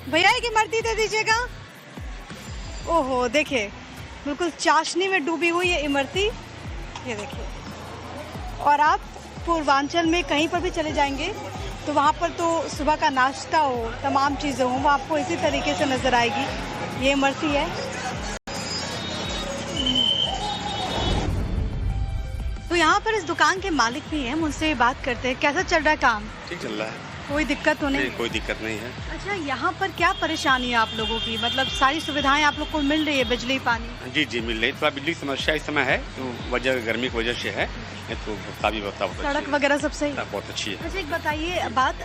भैया एक इमरती दे दीजिएगा। ओहो देखिए, बिल्कुल चाशनी में डूबी हुई है इमरती, ये देखिए। और आप पूर्वांचल में कहीं पर भी चले जाएंगे तो वहाँ पर तो सुबह का नाश्ता हो, तमाम चीज़ें हों, वो आपको इसी तरीके से नज़र आएगी। ये इमरती है। तो यहाँ पर इस दुकान के मालिक भी हैं, उनसे बात करते हैं। कैसा चल रहा है काम? ठीक चल रहा है, कोई दिक्कत तो नहीं? कोई दिक्कत नहीं है। अच्छा, यहाँ पर क्या परेशानी है आप लोगों की? मतलब सारी सुविधाएं आप लोग को मिल रही है, बिजली पानी? जी जी मिल रही। थोड़ा बिजली की समस्या इस समय है, तो वजह गर्मी की वजह से है, तो काफी सड़क वगैरह सब सही? बहुत अच्छी है। अच्छा एक बताइए बात,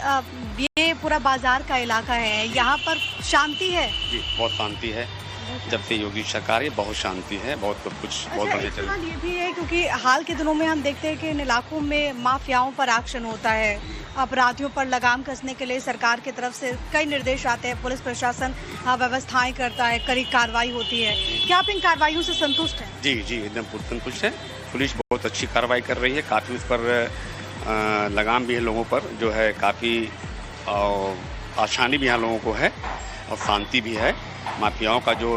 ये पूरा बाजार का इलाका है, यहाँ पर शांति है? जी बहुत शांति है, जब से योगी सरकार है बहुत शांति है, बहुत कुछ बहुत बढ़िया चल रहा है। ये भी है क्योंकि हाल के दिनों में हम देखते हैं कि इन इलाकों में माफियाओं पर एक्शन होता है, अपराधियों पर लगाम कसने के लिए सरकार की तरफ से कई निर्देश आते हैं, पुलिस प्रशासन व्यवस्थाएं करता है, कड़ी कार्रवाई होती है। क्या आप इन कार्रवाइयों से संतुष्ट हैं? जी जी एकदम संतुष्ट है। पुलिस बहुत अच्छी कार्रवाई कर रही है, काफ़ी उस पर लगाम भी है लोगों पर, जो है काफ़ी आसानी भी यहाँ लोगों को है और शांति भी है। माफियाओं का जो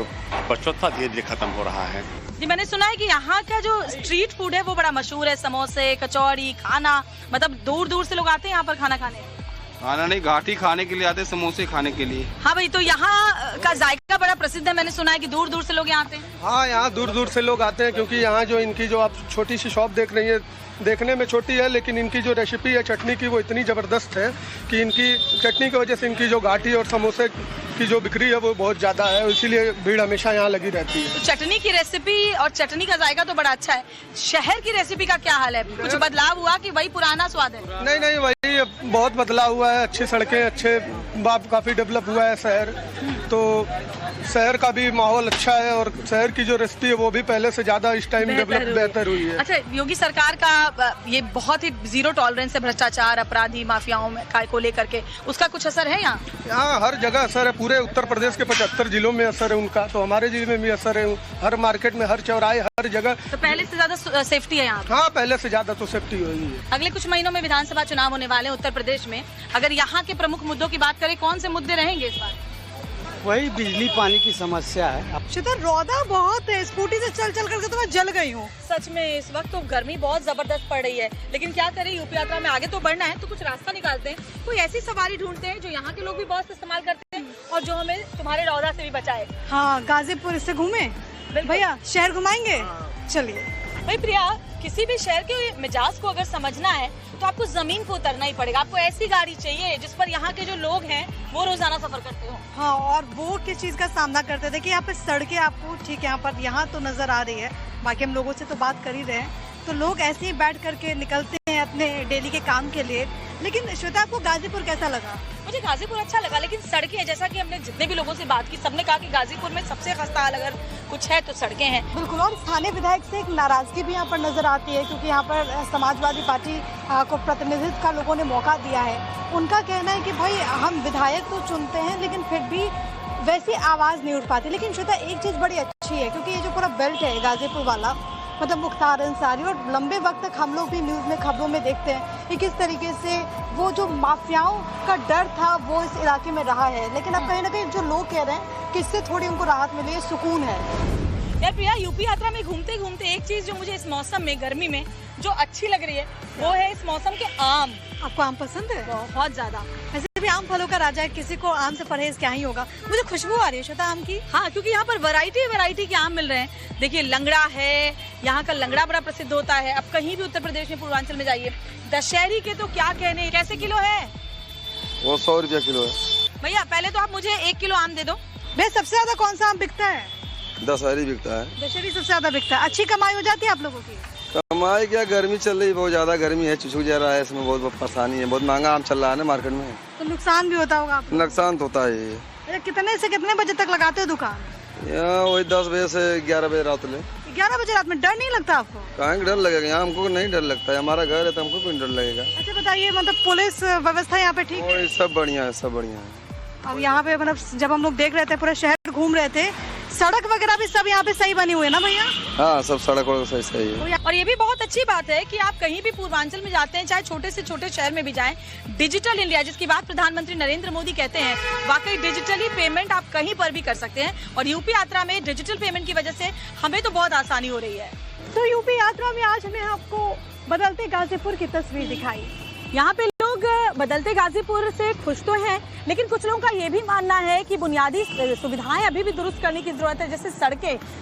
बचौता धीरे धीरे खत्म हो रहा है। जी मैंने सुना है कि यहाँ का जो स्ट्रीट फूड है वो बड़ा मशहूर है, समोसे, कचौड़ी, खाना, मतलब दूर दूर से लोग आते हैं यहाँ पर खाना खाने। खाना नहीं, घाटी खाने के लिए आते हैं, समोसे खाने के लिए। हाँ भाई, तो यहाँ का जायका बड़ा प्रसिद्ध है, मैंने सुना है कि दूर दूर से लोग यहाँ आते हैं। हाँ, यहाँ दूर दूर से लोग आते हैं क्योंकि यहाँ जो इनकी जो आप छोटी सी शॉप देख रही है, देखने में छोटी है लेकिन इनकी जो रेसिपी है चटनी की वो इतनी ज़बरदस्त है कि इनकी चटनी की वजह से इनकी जो घाटी और समोसे की जो बिक्री है वो बहुत ज़्यादा है, इसीलिए भीड़ हमेशा यहाँ लगी रहती है। तो चटनी की रेसिपी और चटनी का जायका तो बड़ा अच्छा है। शहर की रेसिपी का क्या हाल है? कुछ बदलाव हुआ कि वही पुराना स्वाद है? नहीं नहीं, वही बहुत बदलाव हुआ है। अच्छी सड़कें, अच्छे काफ़ी डेवलप हुआ है शहर, तो शहर का भी माहौल अच्छा है और शहर की जो रेसिपी है वो भी पहले से ज़्यादा इस टाइम डेवलप बेहतर हुई है। अच्छा, योगी सरकार का ये बहुत ही जीरो टॉलरेंस है भ्रष्टाचार, अपराधी, माफियाओं में को लेकर के, उसका कुछ असर है यहाँ? यहाँ हर जगह असर है, पूरे उत्तर प्रदेश के 75 जिलों में असर है उनका, तो हमारे जिले में भी असर है। हर मार्केट में, हर चौराहे, हर जगह। तो पहले से ज्यादा सेफ्टी है यहाँ? हाँ, पहले से ज्यादा तो सेफ्टी हुई है। अगले कुछ महीनों में विधानसभा चुनाव होने वाले हैं उत्तर प्रदेश में, अगर यहाँ के प्रमुख मुद्दों की बात करें, कौन से मुद्दे रहेंगे इस बार? वही बिजली पानी की समस्या है। शीतल, रौदा बहुत है, स्कूटी से चल चल करके तो मैं जल गई हूँ। सच में इस वक्त तो गर्मी बहुत जबरदस्त पड़ रही है, लेकिन क्या करें, यूपी यात्रा में आगे तो बढ़ना है, तो कुछ रास्ता निकालते हैं, कोई ऐसी सवारी ढूंढते हैं जो यहाँ के लोग भी बहुत इस्तेमाल करते हैं और जो हमें तुम्हारे रौदा से भी बचाए। हाँ, गाजीपुर इससे घूमे भैया, शहर घुमाएंगे, चलिए। भाई प्रिया, किसी भी शहर के मिजाज को अगर समझना है तो आपको जमीन को उतरना ही पड़ेगा। आपको ऐसी गाड़ी चाहिए जिस पर यहाँ के जो लोग हैं वो रोजाना सफर करते हो। हाँ, और वो किस चीज का सामना करते थे कि यहाँ पे सड़कें आपको ठीक है यहाँ तो नजर आ रही है, बाकी हम लोगों से तो बात कर ही रहे हैं, तो लोग ऐसे ही बैठ करके निकलते हैं अपने डेली के काम के लिए। लेकिन श्वेता, आपको गाजीपुर कैसा लगा? मुझे गाजीपुर अच्छा लगा, लेकिन सड़कें, जैसा कि हमने जितने भी लोगों से बात की, सबने कहा कि गाजीपुर में सबसे खस्ता हाल अगर कुछ है तो सड़कें हैं। बिल्कुल, और स्थानीय विधायक से एक नाराजगी भी यहाँ पर नजर आती है क्योंकि यहाँ पर समाजवादी पार्टी को प्रतिनिधित्व का लोगों ने मौका दिया है। उनका कहना है कि भाई हम विधायक तो चुनते हैं लेकिन फिर भी वैसी आवाज़ नहीं उठ पाती। लेकिन श्वेता, एक चीज़ बड़ी अच्छी है क्योंकि ये जो पूरा बेल्ट है गाजीपुर वाला, मतलब मुख्तार अंसारी, और लंबे वक्त तक हम लोग भी न्यूज़ में, खबरों में देखते हैं कि किस तरीके से वो जो माफियाओं का डर था वो इस इलाके में रहा है, लेकिन अब कहीं ना कहीं जो लोग कह रहे हैं कि इससे थोड़ी उनको राहत मिली है, सुकून है। यार प्रिया, यूपी यात्रा में घूमते घूमते एक चीज जो मुझे इस मौसम में, गर्मी में जो अच्छी लग रही है वो है इस मौसम के आम। आपको आम पसंद है? बहुत ज्यादा। वैसे भी आम फलों का राजा है, किसी को आम से परहेज क्या ही होगा। मुझे खुशबू आ रही है श्वेता आम की। हाँ, क्योंकि यहाँ पर वैरायटी के आम मिल रहे हैं। देखिए, लंगड़ा है, यहाँ का लंगड़ा बड़ा प्रसिद्ध होता है। अब कहीं भी उत्तर प्रदेश में, पूर्वांचल में जाइए, दशहरी के तो क्या कहने। कैसे किलो है वो? 100 रुपया किलो है। भैया पहले तो आप मुझे 1 किलो आम दे दो। भैया, सबसे ज्यादा कौन सा आम बिकता है? दशहरी बिकता है। दशहरी सबसे ज्यादा बिकता है। अच्छी कमाई हो जाती है आप लोगों की? कमाई क्या, गर्मी चल रही है, बहुत ज्यादा गर्मी है, चुचुक जा रहा है, इसमें बहुत परेशानी है, बहुत महंगा आम चल रहा है ना मार्केट में, तो नुकसान भी होता होगा आपको? नुकसान तो होता है। अच्छा, कितने से कितने बजे तक लगाते हो दुकान? यहाँ वही 10 बजे से 11 बजे रात ले। 11 बजे रात में? डर नहीं लगता आपको? कहाँ डर लगेगा, यहाँ हमको नहीं डर लगता है, हमारा घर है तो हमको क्यों डर लगेगा। अच्छा बताइए, मतलब पुलिस व्यवस्था यहाँ पे ठीक है? सब बढ़िया है, सब बढ़िया है। अब यहाँ पे मतलब जब हम लोग देख रहे थे, पूरा शहर घूम रहे थे, सड़क वगैरह भी सब यहाँ पे सही बनी हुई है ना भैया? हाँ, सब सड़क वड़क सही सही है। और ये भी बहुत अच्छी बात है कि आप कहीं भी पूर्वांचल में जाते हैं, चाहे छोटे से छोटे शहर में भी जाएं, डिजिटल इंडिया जिसकी बात प्रधानमंत्री नरेंद्र मोदी कहते हैं, वाकई डिजिटली पेमेंट आप कहीं पर भी कर सकते हैं। और यूपी यात्रा में डिजिटल पेमेंट की वजह से हमें तो बहुत आसानी हो रही है। तो यूपी यात्रा में आज हमने आपको बदलते गाजीपुर की तस्वीर दिखाई। यहाँ पे लोग बदलते गाजीपुर से खुश तो हैं, लेकिन कुछ लोगों का ये भी मानना है कि बुनियादी सुविधाएं अभी भी दुरुस्त करने की जरूरत है, जैसे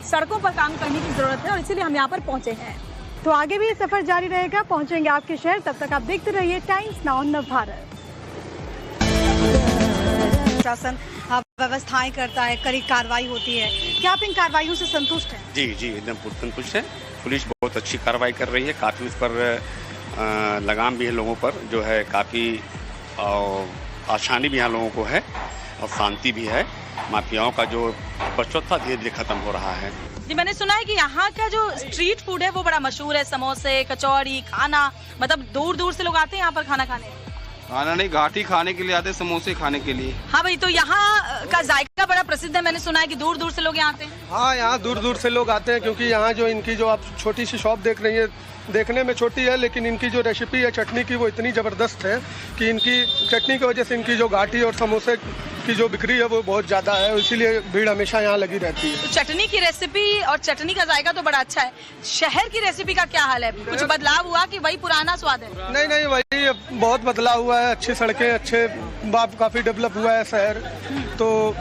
सड़कों पर काम करने की जरूरत है, और इसीलिए हम यहाँ पर पहुँचे हैं। तो आगे भी ये सफर जारी रहेगा, पहुंचेंगे आपके शहर। तब तक आप देखते रहिए टाइम्स नाउ नवभारत। शासन व्यवस्थाएं करता है, कड़ी कार्रवाई होती है, क्या आप इन कार्रवाइयों से संतुष्ट हैं? जी जी, एकदम संतुष्ट है। पुलिस बहुत अच्छी कार्रवाई कर रही है, काफ़ी उस पर लगाम भी है लोगों पर, जो है काफ़ी आसानी भी यहाँ लोगों को है और शांति भी है। माफियाओं का जो बचौता धीरे धीरे खत्म हो रहा है। जी, मैंने सुना है कि यहाँ का जो स्ट्रीट फूड है वो बड़ा मशहूर है, समोसे, कचौड़ी, खाना, मतलब दूर दूर से लोग आते हैं यहाँ पर खाना खाने। खाना नहीं, घाटी खाने के लिए आते, समोसे खाने के लिए। हाँ भाई, तो यहाँ का जायका बड़ा प्रसिद्ध है, मैंने सुना है कि दूर दूर से लोग यहाँ आते हैं। हाँ, यहाँ दूर दूर से लोग आते हैं क्योंकि यहाँ जो इनकी जो आप छोटी सी शॉप देख रही है, देखने में छोटी है, लेकिन इनकी जो रेसिपी है चटनी की वो इतनी ज़बरदस्त है कि इनकी चटनी की वजह से इनकी जो घाटी और समोसे की जो बिक्री है वो बहुत ज़्यादा है, इसीलिए भीड़ हमेशा यहाँ लगी रहती है। तो चटनी की रेसिपी और चटनी का जायका तो बड़ा अच्छा है। शहर की रेसिपी का क्या हाल है? कुछ बदलाव हुआ कि वही पुराना स्वाद है? नहीं नहीं, वही बहुत बदलाव हुआ है। अच्छी सड़कें, अच्छे काफ़ी डेवलप हुआ है शहर, तो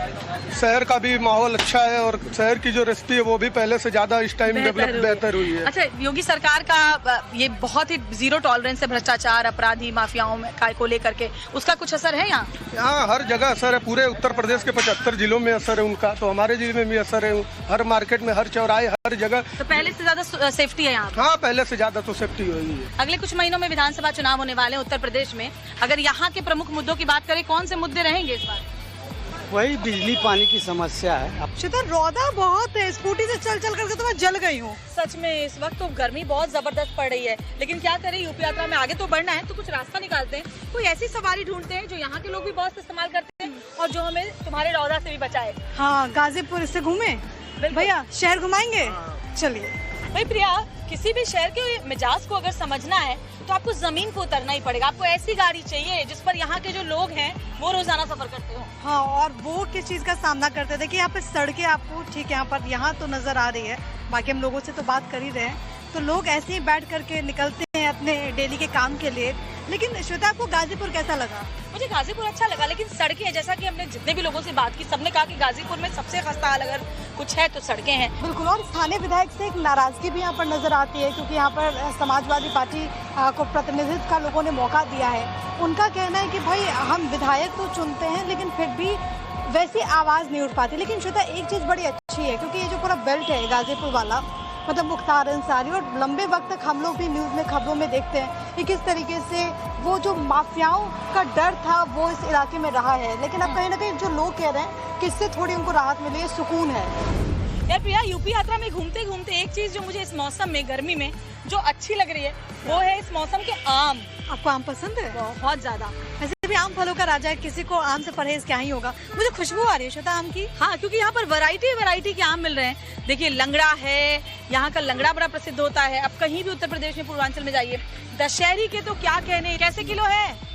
शहर का भी माहौल अच्छा है और शहर की जो रेसिपी है वो भी पहले से ज़्यादा इस टाइम डेवलप बेहतर हुई है। अच्छा, योगी सरकार का ये बहुत ही जीरो टॉलरेंस है भ्रष्टाचार, अपराधी, माफियाओं में को लेकर के, उसका कुछ असर है यहाँ? यहाँ हर जगह असर है, पूरे उत्तर प्रदेश के 75 जिलों में असर है उनका, तो हमारे जिले में भी असर है। हर मार्केट में, हर चौराहे, हर जगह। तो पहले से ज्यादा सेफ्टी है यहाँ? हाँ, पहले से ज्यादा तो सेफ्टी हुई है। अगले कुछ महीनों में विधानसभा चुनाव होने वाले हैं उत्तर प्रदेश में, अगर यहाँ के प्रमुख मुद्दों की बात करें, कौन से मुद्दे रहेंगे इस बार? वही बिजली पानी की समस्या है। शीतल, रौदा बहुत है, स्कूटी से चल चल करके तो मैं जल गई हूँ। सच में इस वक्त तो गर्मी बहुत जबरदस्त पड़ रही है, लेकिन क्या करें, यूपी यात्रा में आगे तो बढ़ना है, तो कुछ रास्ता निकालते हैं, कोई ऐसी सवारी ढूंढते हैं जो यहाँ के लोग भी बहुत इस्तेमाल करते हैं और जो हमें तुम्हारे रौदा से भी बचाए। हाँ, गाजीपुर से घूमे भैया, शहर घुमाएंगे, चलिए। भाई प्रिया, किसी भी शहर के मिजाज को अगर समझना है तो आपको जमीन को उतरना ही पड़ेगा। आपको ऐसी गाड़ी चाहिए जिस पर यहाँ के जो लोग हैं वो रोजाना सफर करते हो। हाँ, और वो किस चीज का सामना करते थे कि यहाँ पे सड़कें आपको ठीक है यहाँ तो नजर आ रही है, बाकी हम लोगों से तो बात कर ही रहे हैं, तो लोग ऐसे ही बैठ करके निकलते हैं अपने डेली के काम के लिए। लेकिन श्वेता, आपको गाजीपुर कैसा लगा? मुझे गाजीपुर अच्छा लगा, लेकिन सड़कें, जैसा कि हमने जितने भी लोगों से बात की, सबने कहा कि गाजीपुर में सबसे खस्ता हाल अगर कुछ है तो सड़कें हैं। बिल्कुल, और स्थानीय विधायक से एक नाराजगी भी यहाँ पर नजर आती है, क्योंकि यहाँ पर समाजवादी पार्टी को प्रतिनिधित्व का लोगों ने मौका दिया है। उनका कहना है कि भाई हम विधायक तो चुनते हैं, लेकिन फिर भी वैसी आवाज़ नहीं उठ पाती। लेकिन श्वेता, एक चीज़ बड़ी अच्छी है, क्योंकि ये जो पूरा बेल्ट है गाजीपुर वाला, मतलब मुख्तार अंसारी, और लंबे वक्त तक हम लोग भी न्यूज़ में, खबरों में देखते हैं कि किस तरीके से वो जो माफियाओं का डर था वो इस इलाके में रहा है, लेकिन अब कहीं ना कहीं जो लोग कह रहे हैं कि इससे थोड़ी उनको राहत मिली है, सुकून है। यार प्रिया, यूपी यात्रा में घूमते घूमते एक चीज जो मुझे इस मौसम में, गर्मी में जो अच्छी लग रही है, वो है इस मौसम के आम। आपको आम पसंद है? बहुत ज्यादा। वैसे भी आम फलों का राजा है, किसी को आम से परहेज क्या ही होगा। मुझे खुशबू आ रही है श्वेता आम की। हाँ, क्योंकि यहाँ पर वैरायटी के आम मिल रहे हैं। देखिए, लंगड़ा है, यहाँ का लंगड़ा बड़ा प्रसिद्ध होता है। अब कहीं भी उत्तर प्रदेश में पूर्वांचल में जाइए, दशहरी के तो क्या कहने, कैसे किलो है?